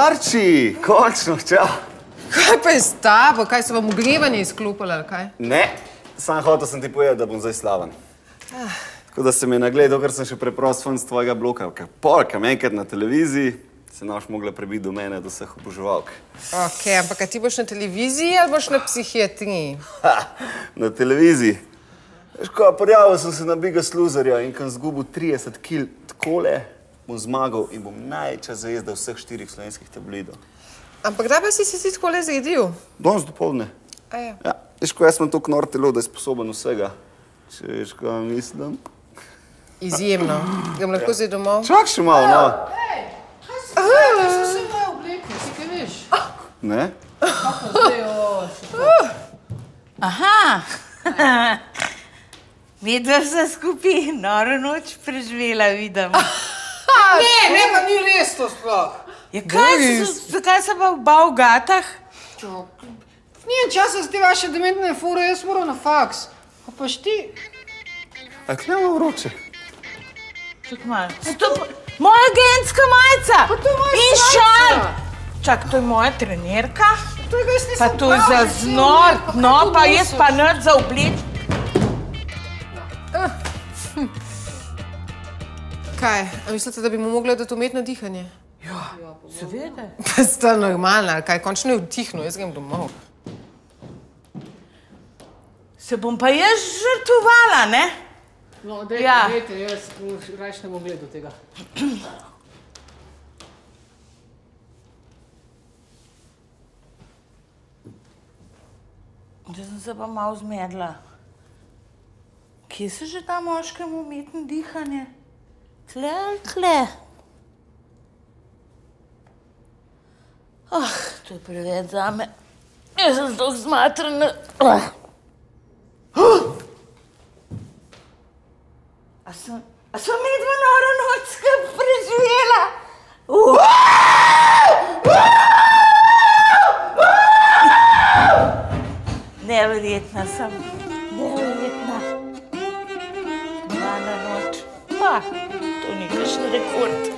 Arči, končno, čau. Kaj pa je s tabo? Kaj so vam ogrevanje izklopili ali kaj? Ne, sam hotel sem ti povedati, da bom zdaj slaven. Tako da se mi je nagledal, ker sem še preprost fan z tvojega bloka. Kam enkrat na televiziji se naš mogla prebiti do mene, do vseh oboževalk. Ok, ampak a ti boš na televiziji ali boš na psihiatriji? Na televiziji. Veš ko, prijavil sem se na Biggest Loserja in kam zgubil 30 kil takole, bom zmagal in bom najčas zajezdal vseh 4 slovenskih tabloidov. Ampak da pa si se takole zredil? Danes dopoldne. Ja, veš ko, jaz sem toliko nor telo, da je sposoben vsega. Če veš, ko mislim. Izjemno. Grem lahko zdaj domov? Čak še malo, no. Hej, kaj si vse moje obleke, si kaj veš? Ne? Kako zdaj, Aha, vidva vse skupaj noro noč preživela, vidim. Ne, pa ni res to sploh. Ja, zakaj se pa bal v gatah? Nijem časa za te vaše dementne fure, jaz moram na faks. A paš ti? A kje imamo vroče? Čak malo. Moja genska majica! Pa to je moja in majica! šal! Čak, to je moja trenerka. To je ga jaz nisem Pa to je za znot, no, pa jaz pa nič za obleč. Kaj? A mislite, da bi mu mogla dati umetno dihanje? Ja, seveda. Pa sta normalna, ali kaj? Končno je vdihnil, jaz grem domov. Se bom pa jaz žrtvovala, ne? No, Ja. dejte, jaz rajš ne bom gledal tega. Zdaj sem se pa malo zmedla. Kje se že da moškemu umetno dihanje? Tle ali tle? To je preveč zame. Jaz sem toliko zmatrana. A sem medva noro noč skupaj preživela? Neverjetna sem. Neverjetna. Dana noč. Pa, to ni kakšen rekord.